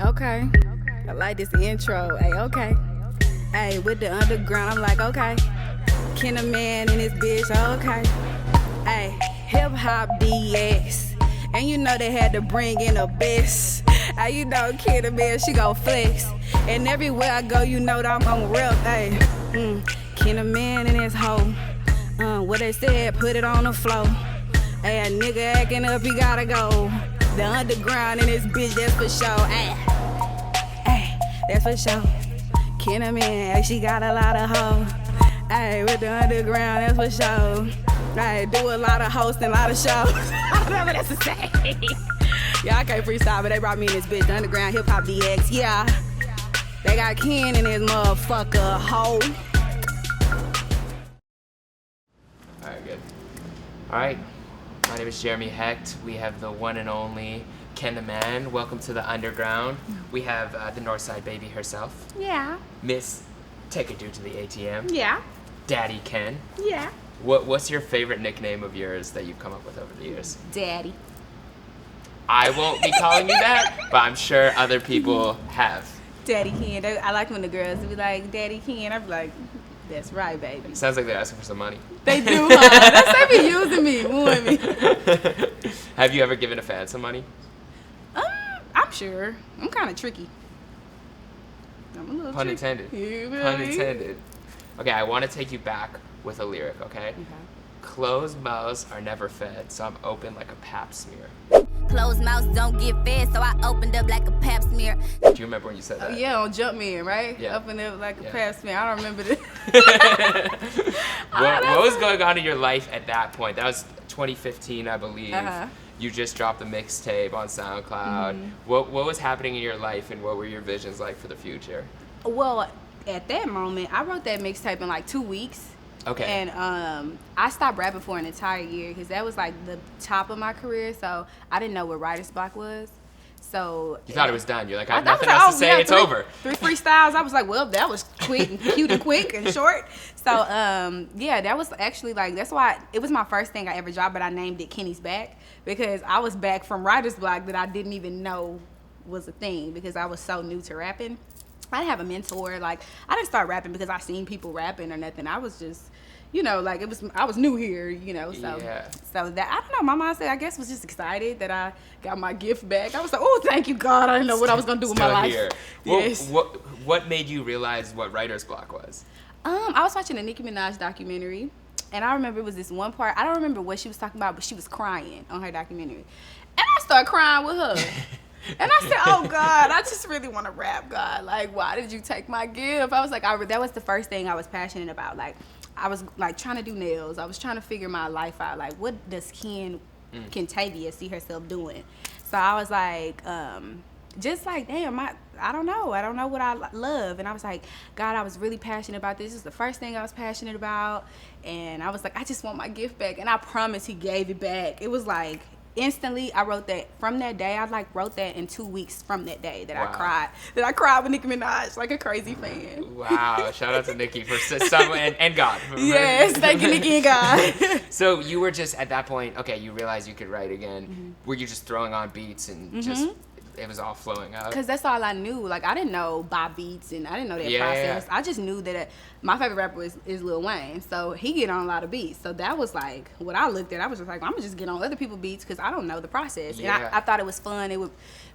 Okay. I like this intro. Hey, okay. Hey, with the underground, I'm like, okay. KenTheMan and his bitch, okay. Hey, HipHopDX. And you know they had to bring in a best. Hey, you know KenTheMan, she gon' flex. And everywhere I go, you know that I'm gon' rep. Hey, KenTheMan and his hoe. What they said, put it on the floor. Hey, a nigga acting up, he gotta go. The underground and his bitch, that's for sure. Hey, that's for sure. KenTheMan, she got a lot of hoes. Hey, with the underground, that's for sure. Hey, do a lot of hosting, a lot of shows. Whatever that's to say. Yeah, I can't freestyle, but they brought me in this bitch, the underground HipHopDX. Yeah, they got Ken in his motherfucker hoe. All right, good. All right, my name is Jeremy Hecht. We have the one and only KenTheMan. Welcome to the underground. We have the Northside baby herself. Yeah. Miss Take a Dude to the ATM. Yeah. Daddy Ken. Yeah. What's your favorite nickname of yours that you've come up with over the years? Daddy. I won't be calling you that, but I'm sure other people have. Daddy Ken. I like when the girls be like, Daddy Ken. I be like, that's right, baby. Sounds like they're asking for some money. They do, huh? That's they be using me, wooing me. Have you ever given a fan some money? I'm sure. I'm kind of tricky. I'm a little Pun tricky. intended. You feel Pun me? intended. Okay, I want to take you back with a lyric, okay? Okay. Closed mouths are never fed, so I'm open like a pap smear. Closed mouths don't get fed, so I opened up like a pap smear. Do you remember when you said that? Yeah, on Jumpman, right? Yeah. Up and up like a Yeah. past man. I don't remember this. What was going on in your life at that point? That was 2015, I believe. Uh-huh. You just dropped a mixtape on SoundCloud. What was happening in your life, and what were your visions like for the future? Well, at that moment, I wrote that mixtape in like 2 weeks. Okay. And I stopped rapping for an entire year because that was like the top of my career. So I didn't know what writer's block was. So You thought it was done. You're like, I have was nothing like, else oh, to say. yeah, It's three- over. 3 freestyles. I was like, well, that was quick and cute and quick and short. So yeah, that was actually like, that's why it was my first thing I ever dropped, but I named it Kenny's Back because I was back from writer's block that I didn't even know was a thing because I was so new to rapping. I didn't have a mentor. Like, I didn't start rapping because I seen people rapping or nothing. I was just, like I was new here, so Yeah. so that I don't know, my mindset I guess was just excited that I got my gift back. I was like, oh, thank you God, I didn't know what I was gonna do with my Still life. here. Yes. What made you realize what writer's block was? I was watching a Nicki Minaj documentary, and I remember it was this one part. I don't remember what she was talking about, but she was crying on her documentary, and I started crying with her. And I said, oh, God, I just really want to rap, God. Like, why did you take my gift? I was like, that was the first thing I was passionate about. Like, I was, like, trying to do nails. I was trying to figure my life out. Like, what does Kentavia see herself doing? So I was like, just like, damn, I don't know. I don't know what I love. And I was like, God, I was really passionate about this. This is the first thing I was passionate about. And I was like, I just want my gift back. And I promise he gave it back. It was like, instantly, I wrote that from that day. I wrote that in 2 weeks from that day that Wow. I cried with Nicki Minaj like a crazy fan. Wow! Shout out to Nicki for someone and God. Yes, thank you, Nicki and God. So you were just at that point. Okay, you realized you could write again. Were you just throwing on beats and just it was all flowing out? Because that's all I knew. Like, I didn't know buy beats and I didn't know that Yeah, process. yeah. I just knew that my favorite rapper is Lil Wayne. So he get on a lot of beats. So that was like what I looked at. I was just like, I'm going to just get on other people's beats because I don't know the process. Yeah. And I thought it was fun. It would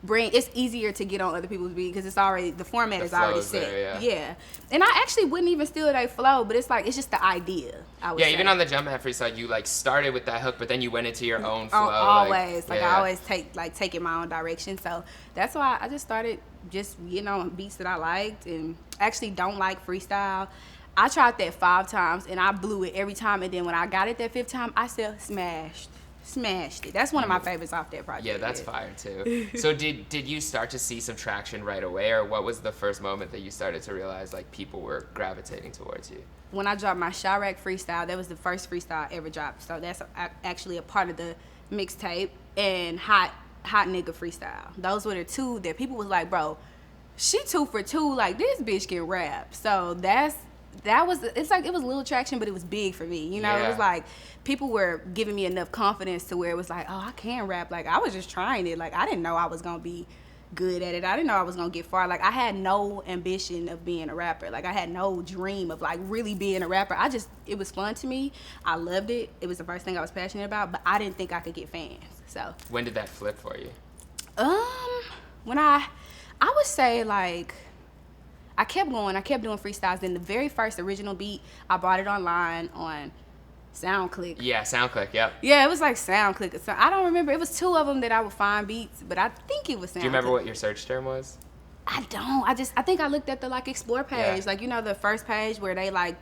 it's easier to get on other people's beats because it's already, the format is already flow's set. there, Yeah. And I actually wouldn't even steal their flow, but it's like, it's just the idea, I would Yeah, say. even on the Jumpman freestyle, you like started with that hook, but then you went into your own flow. Always. Like, yeah. I always take it my own direction. So that's why I just started just getting on beats that I liked and actually don't like freestyle. I tried that 5 times and I blew it every time. And then when I got it that 5th time, I still smashed it. That's one of my favorites off that project. Yeah, that's fire too. So did you start to see some traction right away, or what was the first moment that you started to realize like people were gravitating towards you? When I dropped my Chirac freestyle, that was the first freestyle I ever dropped. So that's actually a part of the mixtape. And Hot Nigga freestyle. Those were the 2 that people was like, bro, she 2 for 2. Like, this bitch can rap. So it's like, it was little traction, but it was big for me. It Yeah. was like people were giving me enough confidence to where it was like, oh, I can rap. Like, I was just trying it. Like, I didn't know I was gonna be good at it. I didn't know I was gonna get far. Like, I had no ambition of being a rapper. Like, I had no dream of like really being a rapper. It was fun to me. I loved it. It was the first thing I was passionate about, but I didn't think I could get fans. So when did that flip for you? When I would say, like, I kept going. I kept doing freestyles. Then the very first original beat, I bought it online on SoundClick. Yeah, SoundClick, yep. Yeah, it was like SoundClick. So I don't remember. It was 2 of them that I would find beats, but I think it was SoundClick. Do you remember what your search term was? I don't. I think I looked at the like explore page, like, you know, the first page where they like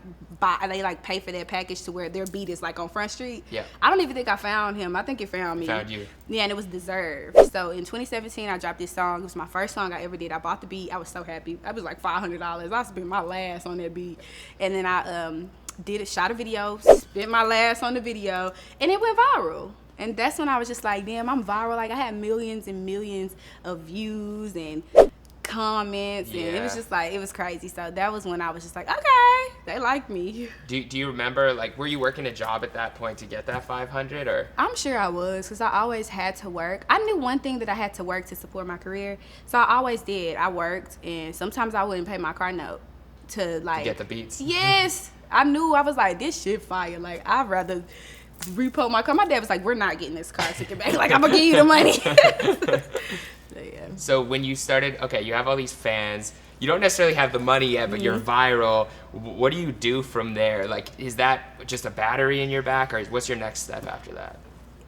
pay for their package to where their beat is like on Front Street. Yeah. I don't even think I found him. I think it found me. Found you. Yeah, and it was Deserve. So in 2017, I dropped this song. It was my first song I ever did. I bought the beat. I was so happy. I was like $500. I spent my last on that beat, and then I shot a video, spent my last on the video, and it went viral. And that's when I was just like, damn, I'm viral. Like, I had millions and millions of views and comments, and it was just like, it was crazy. So that was when I was just like, okay, they like me. Do you remember, like, were you working a job at that point to get that 500, or? I'm sure I was, because I always had to work. I knew one thing, that I had to work to support my career, so I always did. I worked, and sometimes I wouldn't pay my car note to like get the beats. Yes, I knew. I was like, this shit fire. Like, I'd rather repo my car. My dad was like, we're not getting this car ticket back. Like, I'm gonna give you the money. Yeah. So when you started, okay, you have all these fans. You don't necessarily have the money yet, but you're viral. What do you do from there? Like, is that just a battery in your back, or what's your next step after that?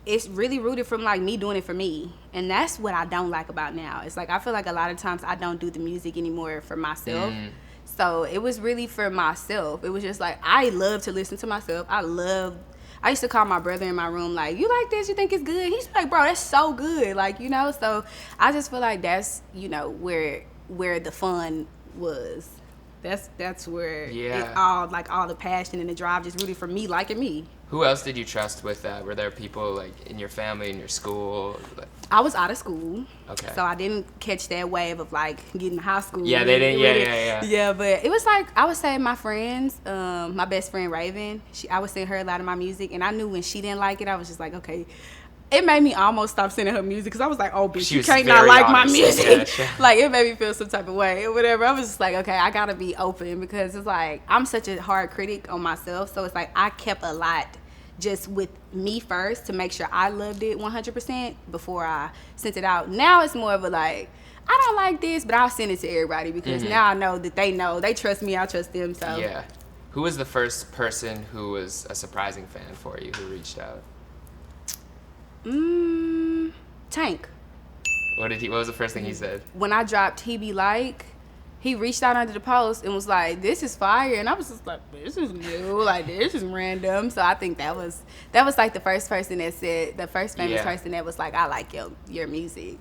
It's really rooted from like me doing it for me, and that's what I don't like about now. It's like, I feel like a lot of times I don't do the music anymore for myself. So it was really for myself. It was just like, I love to listen to myself. I used to call my brother in my room like, you like this? You think it's good? He's like, bro, that's so good. Like, you know, so I just feel like that's, you know, where the fun was. That's where it all, like, all the passion and the drive just rooted for me liking me. Who else did you trust with that? Were there people like in your family, in your school? I was out of school. Okay. So I didn't catch that wave of like getting to high school. Yeah, they didn't. Yeah. Yeah, but it was like, I would say my friends, my best friend Raven, I would send her a lot of my music, and I knew when she didn't like it, I was just like, okay. It made me almost stop sending her music, because I was like, oh, bitch, you can't not like my music. Yeah, sure. Like, it made me feel some type of way or whatever. I was just like, okay, I gotta be open, because it's like, I'm such a hard critic on myself. So it's like, I kept a lot just with me first to make sure I loved it 100% before I sent it out. Now it's more of a like, I don't like this, but I'll send it to everybody, because now I know that they trust me, I trust them. So yeah. Who was the first person who was a surprising fan for you, who reached out? Tank. What was the first thing he said? When I dropped He Be Like, he reached out under the post and was like, this is fire. And I was just like, this is new. Like, this is random. So I think that was like the first person that said, the first famous person that was like, I like your music.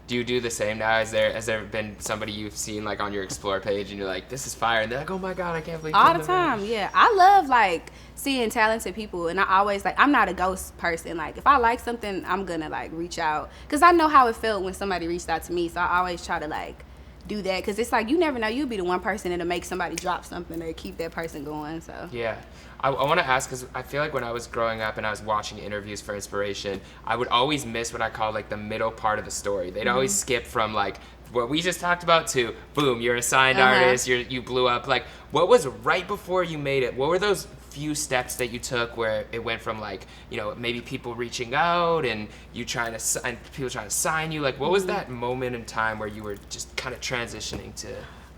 Do you do the same now? Has there been somebody you've seen like on your Explore page and you're like, this is fire, and they're like, oh my God, I can't believe all the time. Yeah, I love like seeing talented people, and I always like, I'm not a ghost person. Like, if I like something, I'm gonna like reach out, because I know how it felt when somebody reached out to me. So I always try to like do that, because it's like, you never know, you'll be the one person that'll make somebody drop something to keep that person going. So yeah. I want to ask, because I feel like when I was growing up and I was watching interviews for inspiration, I would always miss what I call like the middle part of the story. They'd always skip from like what we just talked about to boom, you're a signed artist, you blew up. Like, what was right before you made it? What were those few steps that you took where it went from like, you know, maybe people reaching out and you trying to sign, people trying to sign you? Like, what was that moment in time where you were just kind of transitioning to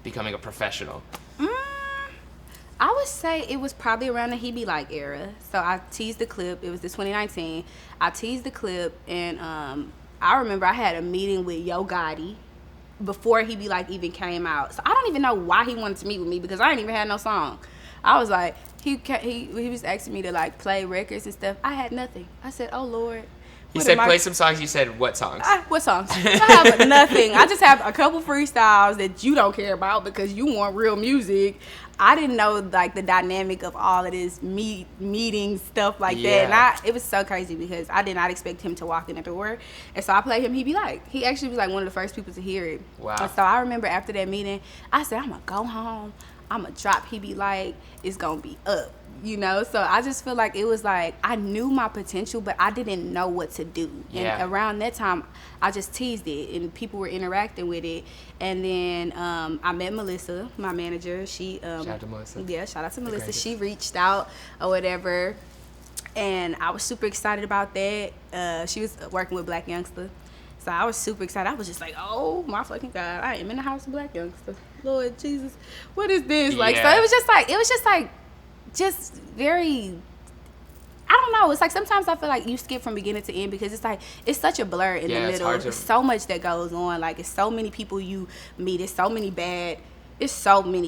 becoming a professional? I would say it was probably around the He Be Like era. So I teased the clip. It was the 2019. I teased the clip, and I remember I had a meeting with Gotti before He Be Like even came out. So I don't even know why he wanted to meet with me, because I ain't even had no song. I was like, he was asking me to like play records and stuff. I had nothing. I said, oh Lord. He said play some songs. You said what songs? What songs? I have nothing. I just have a couple freestyles that you don't care about because you want real music. I didn't know like the dynamic of all of this meeting stuff like that. And it was so crazy, because I did not expect him to walk in the door. And so I played him He Be Like. He actually was like one of the first people to hear it. Wow. And so I remember after that meeting, I said, I'm going to go home. I'm going to drop He Be Like. It's going to be up. you know? So I just feel like it was like, I knew my potential, but I didn't know what to do. Yeah. And around that time, I just teased it, and people were interacting with it. And then I met Melissa, my manager. She Shout out to Melissa. Yeah, shout out to Melissa. greatest. She reached out or whatever, and I was super excited about that. She was working with Black Youngster. So I was super excited. I was just like, oh my fucking God, I am in the house of Black Youngster. Lord Jesus, what is this? Like, so it was just like, just very, I don't know. It's like sometimes I feel like you skip from beginning to end because it's like, it's such a blur in the middle. There's so much that goes on. Like, it's so many people you meet. It's so many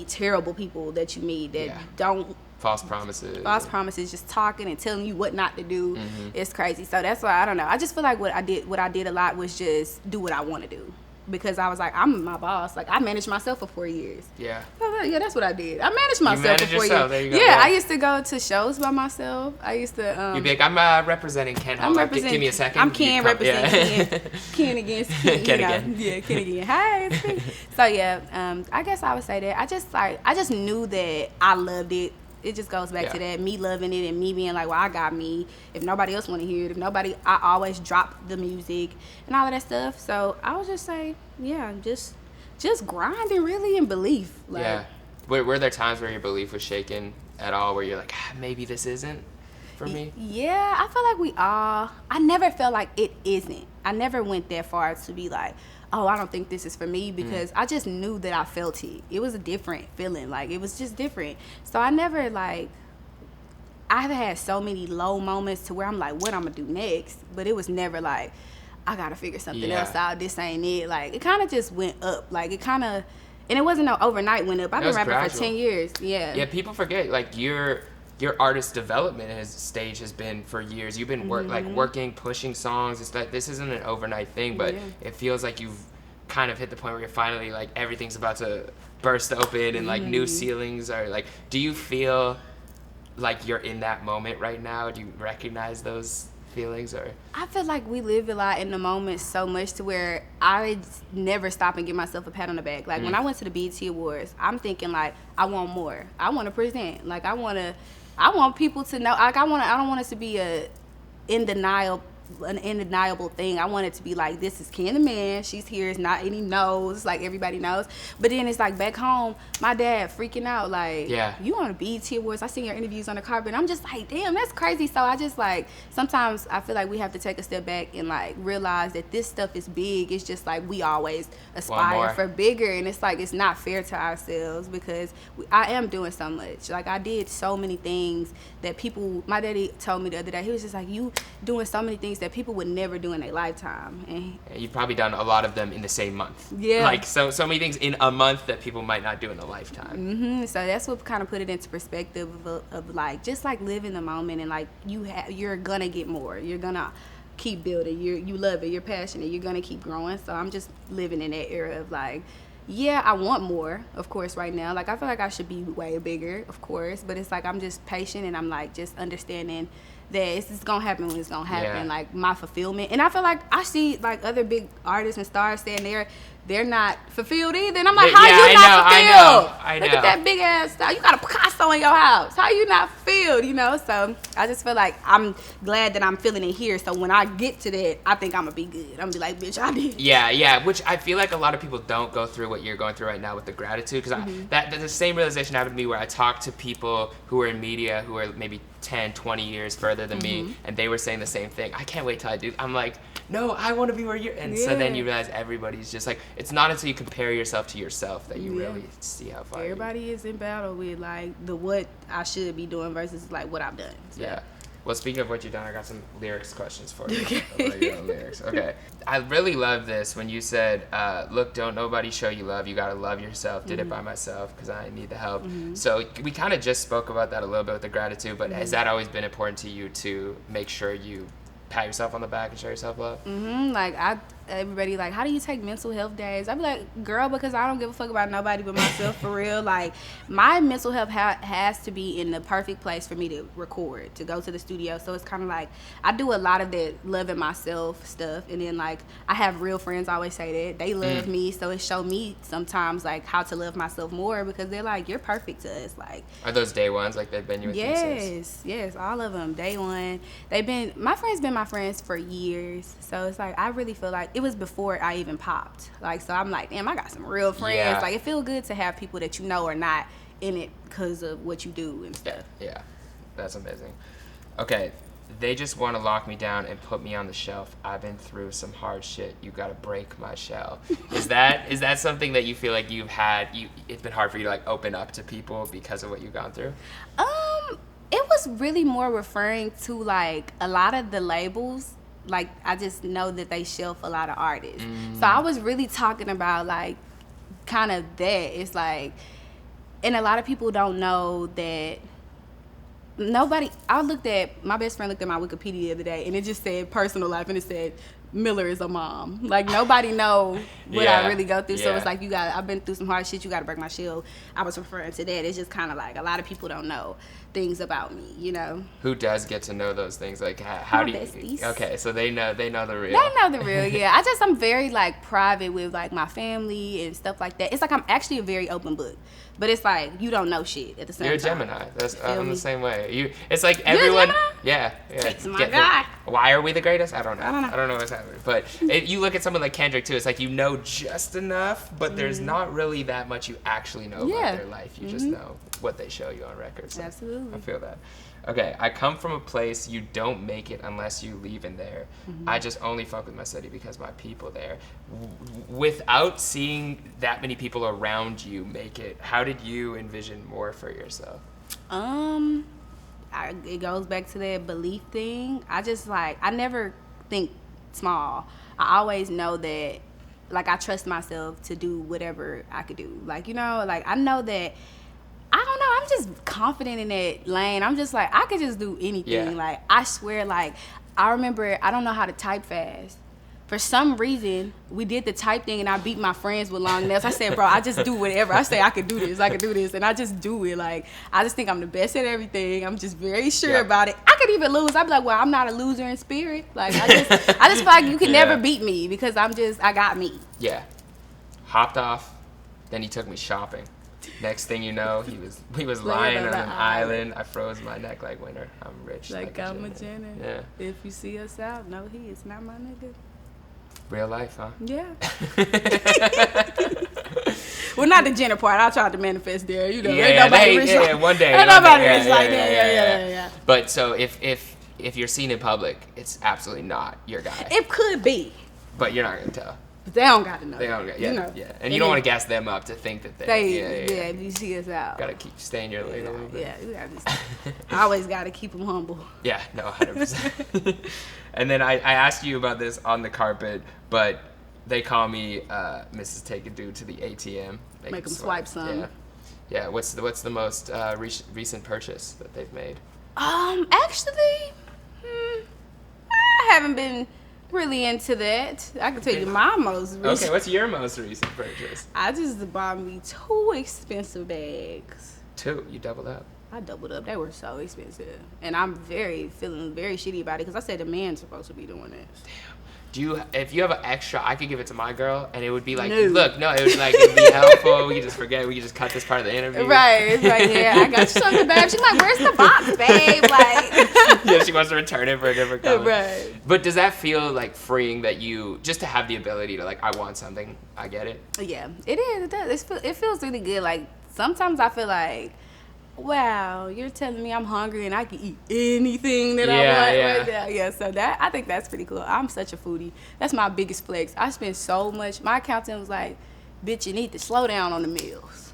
terrible people that you meet that don't. False promises, just talking and telling you what not to do. It's crazy. So that's why, I don't know. I just feel like what I did a lot was just do what I want to do. Because I was like, I'm my boss. Like, I managed myself for 4 years. Yeah. Yeah, that's what I did. I managed myself for 4 years. There you go. Yeah, I used to go to shows by myself. I used to. You'd be like, I'm representing Ken. Give me a second. I'm Ken representing Ken against Ken. Ken again. Yeah, Ken again. Hi. It's me. So yeah, I guess I would say that. I just knew that I loved it. It just goes back to that, me loving it and me being like, well, I got me. If nobody else want to hear it, I always drop the music and all of that stuff. So I would just say, yeah, just grinding really in belief. Like, yeah. Were there times where your belief was shaken at all, where you're like, maybe this isn't for me? Yeah, I feel like I never felt like it isn't. I never went that far to be like, oh, I don't think this is for me, because I just knew that I felt it. It was a different feeling. Like, it was just different. So I never, like, I've had so many low moments to where I'm like, what I'm going to do next? But it was never like, I got to figure something else out. This ain't it. Like, it kind of just went up. Like, it kind of, and it wasn't no overnight went up. I've been rapping for 10 years. Yeah. Yeah, people forget, like, your artist development stage has been for years. You've been working, pushing songs. It's like, this isn't an overnight thing, but it feels like you've kind of hit the point where you're finally like, everything's about to burst open and like new ceilings are like, do you feel like you're in that moment right now? Do you recognize those feelings? Or I feel like we live a lot in the moment so much to where I never stop and give myself a pat on the back. Like when I went to the BET Awards, I'm thinking like, I want more. I want to present. Like I want people to know. Like I don't want it to be an undeniable thing. I want it to be like, this is KenTheMan. She's here. It's not any knows. Like everybody knows. But then it's like back home, my dad freaking out. Like, you on the BET Awards? I seen your interviews on the carpet. I'm just like, damn, that's crazy. So I just like, sometimes I feel like we have to take a step back and like realize that this stuff is big. It's just like we always aspire for bigger, and it's like it's not fair to ourselves because I am doing so much. Like I did so many things that people. My daddy told me the other day. He was just like, you doing so many things that people would never do in their lifetime. And you've probably done a lot of them in the same month. Yeah. Like so many things in a month that people might not do in a lifetime. So that's what kind of put it into perspective of like, just like live in the moment, and like you're gonna get more. You're gonna keep building. You love it. You're passionate. You're gonna keep growing. So I'm just living in that era of like, yeah, I want more, of course, right now. Like I feel like I should be way bigger, of course, but it's like I'm just patient, and I'm like just understanding that it's gonna happen when it's gonna happen. Like my fulfillment, and I feel like I see like other big artists and stars saying they're not fulfilled either, and I'm like, how you not fulfilled? I know. Look at that big ass style. You got a Picasso in your house. How you not fulfilled? You know. So I just feel like I'm glad that I'm feeling it here. So when I get to that, I think I'm gonna be good. I'm gonna be like, bitch, I did. Yeah. Which I feel like a lot of people don't go through what you're going through right now with the gratitude, because that the same realization happened to me where I talked to people who are in media who are maybe 10, 20 years further than me, and they were saying the same thing. I can't wait till I do. I'm like, no, I want to be where you're. And so then you realize everybody's just like, it's not until you compare yourself to yourself that you really see how far. Everybody is in battle with like the what I should be doing versus like what I've done. So. Yeah. Well, speaking of what you've done, I got some lyrics questions for you. About your own lyrics. Okay. I really love this when you said, look, don't nobody show you love. You got to love yourself. Did it by myself because I need the help. So we kind of just spoke about that a little bit with the gratitude, but has that always been important to you to make sure you pat yourself on the back and show yourself love? Like everybody like, how do you take mental health days? I be like, girl, because I don't give a fuck about nobody but myself, for real. Like, my mental health has to be in the perfect place for me to record, to go to the studio. So it's kind of like, I do a lot of that loving myself stuff. And then, like, I have real friends always say that. They love me, so it showed me sometimes, like, how to love myself more, because they're like, you're perfect to us. Like, are those day ones? Like, they've been with you since? Yes, all of them. Day one. My friends been my friends for years. So it's like, I really feel like it was before I even popped. Like, so I'm like, damn, I got some real friends. Yeah. Like, it feel good to have people that you know are not in it because of what you do and stuff. Yeah, that's amazing. Okay, they just want to lock me down and put me on the shelf. I've been through some hard shit. You got to break my shell. Is that something that you feel like it's been hard for you to like open up to people because of what you've gone through? It was really more referring to like a lot of the labels. Like, I just know that they shelf a lot of artists. So I was really talking about like kind of that. It's like, and a lot of people don't know that my best friend looked at my Wikipedia the other day, and it just said personal life, and it said Miller is a mom. Like, nobody know what I really go through. So it's like, I've been through some hard shit. You got to break my shield. I was referring to that. It's just kind of like a lot of people don't know things about me, you know. Who does get to know those things? Like, how do you? Besties. Okay, so they know the real. They know the real, yeah. I'm very like private with like my family and stuff like that. It's like I'm actually a very open book, but it's like you don't know shit at the same time. You're a Gemini. I'm the same way. It's like You're everyone. a Gemini? Yeah. It's my guy. Why are we the greatest? I don't know what's happening. But you look at someone like Kendrick too. It's like you know just enough, but there's not really that much you actually know about their life. You just know what they show you on records. So Absolutely. I feel that. Okay, I come from a place you don't make it unless you leave in there. I just only fuck with my city because my people there. Without seeing that many people around you make it, how did you envision more for yourself? It goes back to that belief thing. I never think small. I always know that, like, I trust myself to do whatever I could do. Like, you know, like, I know that, I don't know, I'm just confident in that lane. I'm just like, I could just do anything. Yeah. Like, I swear, like, I remember, I don't know how to type fast. For some reason, we did the type thing, and I beat my friends with long nails. I said, bro, I just do whatever. I say I could do this, and I just do it. Like, I just think I'm the best at everything. I'm just very sure about it. I could even lose. I'd be like, well, I'm not a loser in spirit. Like, I just feel like you can never beat me because I got me. Yeah. Hopped off, then he took me shopping. Next thing you know, he was lying on an island. I froze my neck like winter. I'm rich. Like I'm a Jenner. Yeah. If you see us out, no, he is not my nigga. Real life, huh? Yeah. Well, not the Jenner part. I tried to manifest there. You know, ain't nobody rich like one day. Ain't nobody rich like that. Yeah. But so if you're seen in public, it's absolutely not your guy. It could be. But you're not gonna tell. But they don't got to know. They don't. Yeah. You know. Yeah. And you don't want to gas them up to think that they. If you see us out. Gotta stay in your lane a little bit. Yeah. You gotta I always gotta keep them humble. Yeah. No. 100%. And then I asked you about this on the carpet, but they call me Mrs. Take a Dude to the ATM. Make them swipe some. Yeah. What's the most recent purchase that they've made? Actually, I haven't been really into that. I can tell you my most recent. Okay, what's your most recent purchase? I just bought me 2 expensive bags. 2? You doubled up. I doubled up. They were so expensive. And I'm feeling very shitty about it because I said the man's supposed to be doing this. Damn. If you have an extra, I could give it to my girl, and it would be like, No. look, no, it would like it'd be helpful. We could just forget. We could just cut this part of the interview. Right. It's right here. I got you something, babe. She's like, where's the box, babe? Like. Yeah, she wants to return it for a different color. Right. But does that feel like freeing that you just to have the ability to like, I want something, I get it? Yeah, it is. It does. It feels really good. Like sometimes I feel like, wow, you're telling me I'm hungry and I can eat anything that I want right now. Yeah, so I think that's pretty cool. I'm such a foodie. That's my biggest flex. I spend so much. My accountant was like, bitch, you need to slow down on the meals.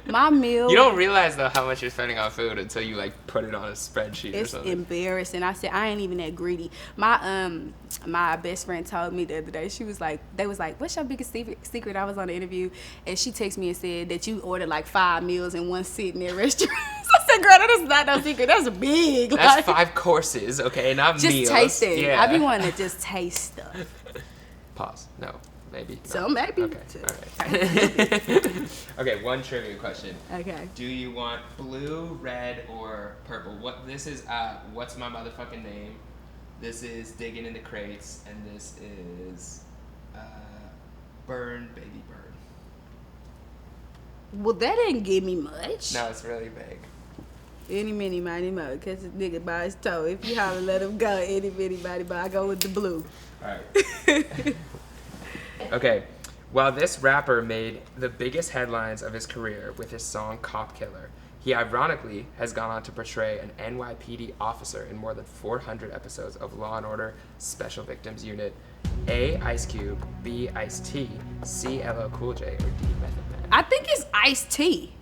My meal. You don't realize though how much you're spending on food until you like put it on a spreadsheet or something. It's embarrassing. I said I ain't even that greedy. My best friend told me the other day. They was like, what's your biggest secret? I was on the interview and she texted me and said that you ordered like 5 meals in one sitting at restaurants. I said, girl, that is not no secret. That's big. That's 5 courses, okay, not just meals. Just taste it. Yeah. I be wanting to just taste stuff. Pause. No. Maybe. No. So maybe. Okay. All right. Okay. One trivia question. Okay. Do you want blue, red, or purple? This is what's my motherfucking name? This is digging in the crates, and this is burn, baby, burn. Well, that didn't give me much. No, it's really big. Any, mini, mighty, mo. Catch this nigga by his toe. If you holler, let him go. Any, mini, mighty, mo. I go with the blue. All right. Okay. While this rapper made the biggest headlines of his career with his song Cop Killer, he ironically has gone on to portray an NYPD officer in more than 400 episodes of Law & Order Special Victims Unit. A. Ice Cube, B. Ice-T, C. LL Cool J, or D. Method Man? I think it's Ice-T.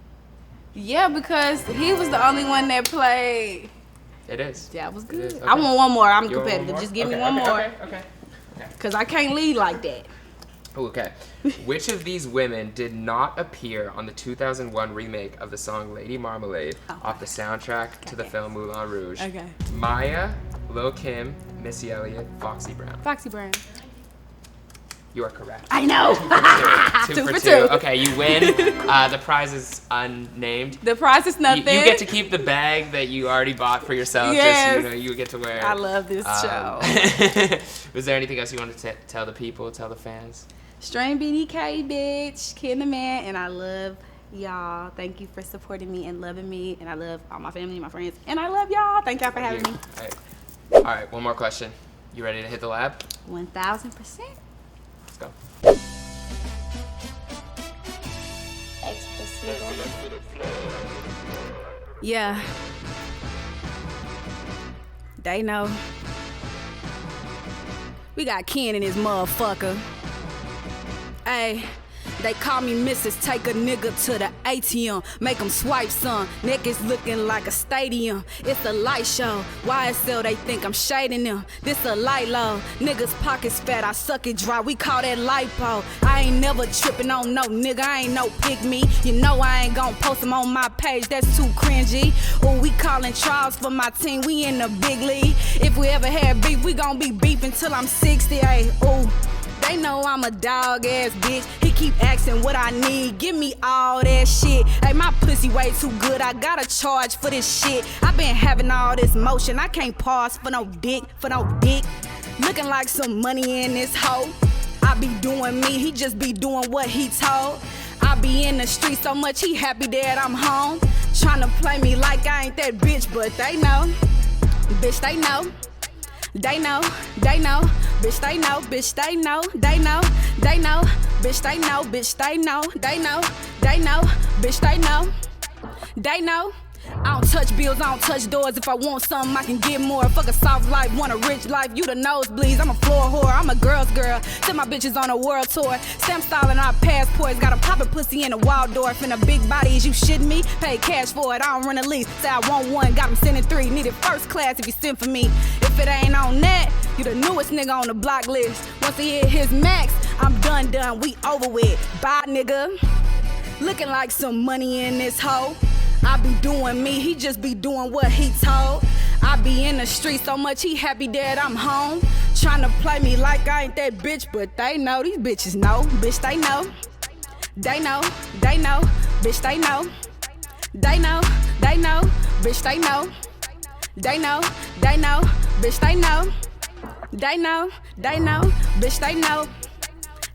Yeah, because he was the only one that played. It is. That was It good. is. Okay. I want one more. I'm You want one competitive. more? Just give me Okay, one okay, more. Okay. Because I can't lead like that. Okay. Which of these women did not appear on the 2001 remake of the song Lady Marmalade off the soundtrack to the film Moulin Rouge? Okay. Maya, Lil' Kim, Missy Elliott, Foxy Brown. Foxy Brown. You are correct. I know. Two for for two. two. Okay, you win. The prize is unnamed. The price is You, nothing. you get to keep the bag that you already bought for yourself. Yes. Just, you get to wear it. I love this show. Was there anything else you wanted to tell the people, tell the fans? Strain BDK, bitch. KenTheMan, and I love y'all. Thank you for supporting me and loving me. And I love all my family and my friends. And I love y'all. Thank y'all for having me. All right, one more question. You ready to hit the lab? 1000%. Let's go. Yeah. They know. We got Ken in this motherfucker. Hey, they call me Mrs. Take a nigga to the ATM. Make them swipe some. Neck is looking like a stadium. It's a light show. YSL, they think I'm shading them. This a light low. Niggas pockets fat, I suck it dry. We call that lipo. I ain't never tripping on no nigga. I ain't no pick me. You know I ain't gon' post them on my page. That's too cringy. Ooh, we calling trials for my team. We in the big league. If we ever had beef, we gon' be beefing till I'm 60. Ay, ooh. They know I'm a dog ass bitch. He keep asking what I need. Give me all that shit. Hey, my pussy way too good. I gotta charge for this shit. I been having all this motion. I can't pause for no dick, Looking like some money in this hoe. I be doing me. He just be doing what he told. I be in the street so much. He happy that I'm home. Tryna play me like I ain't that bitch, but they know. Bitch, they know. They know, they know, bitch, they know, bitch, they know, they know, they know, bitch, they know, bitch, they know, they know, they know, bitch, they know, they know. I don't touch bills, I don't touch doors. If I want something, I can get more. Fuck a soft life, want a rich life, you the nosebleeds. I'm a floor whore, I'm a girl's girl. Send my bitches on a world tour. Stamp styling our passports. Got a poppin' pussy in a Waldorf. And a big body, is you shitting me? Pay cash for it, I don't run a lease. Say I want one, got them sending 3. Needed first class if you send for me. If it ain't on that, you the newest nigga on the block list. Once he hit his max, I'm done, we over with. Bye, nigga. Looking like some money in this hoe. I be doing me, he just be doing what he told. I be in the street so much, he happy that I'm home. Tryna play me like I ain't that bitch, but they know, these bitches know. Bitch, they know. They know, they know, bitch, they know. They know, they know, bitch, they know. They know, they know, bitch, they know. They know, they know, bitch, they know.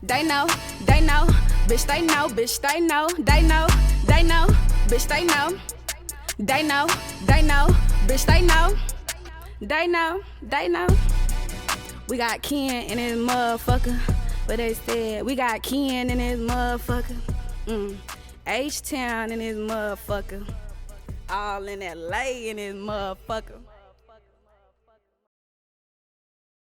They know, they know, bitch, they know, bitch, they know. They know, they know, bitch, they know. They know, they know, bitch, they know. They know, they know. We got Ken in this motherfucker. But they said, we got Ken in this motherfucker. H-Town in this motherfucker. All in LA in this motherfucker.